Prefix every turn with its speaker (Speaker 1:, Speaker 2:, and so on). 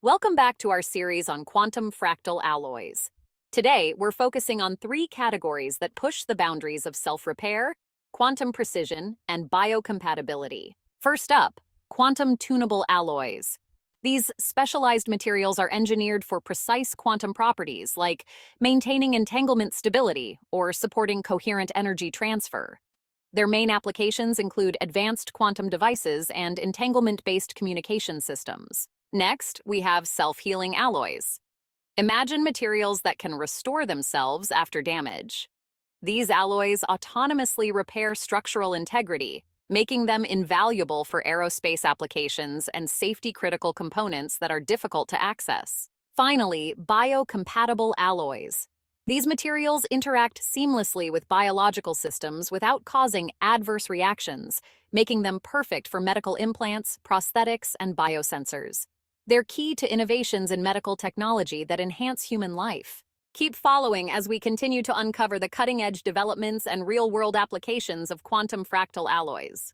Speaker 1: Welcome back to our series on quantum fractal alloys. Today, we're focusing on three categories that push the boundaries of self-repair, quantum precision, and biocompatibility. First up, quantum tunable alloys. These specialized materials are engineered for precise quantum properties like maintaining entanglement stability or supporting coherent energy transfer. Their main applications include advanced quantum devices and entanglement-based communication systems. Next, we have self-healing alloys. Imagine materials that can restore themselves after damage. These alloys autonomously repair structural integrity, making them invaluable for aerospace applications and safety-critical components that are difficult to access. Finally, biocompatible alloys. These materials interact seamlessly with biological systems without causing adverse reactions, making them perfect for medical implants, prosthetics, and biosensors. They're key to innovations in medical technology that enhance human life. Keep following as we continue to uncover the cutting-edge developments and real-world applications of quantum fractal alloys.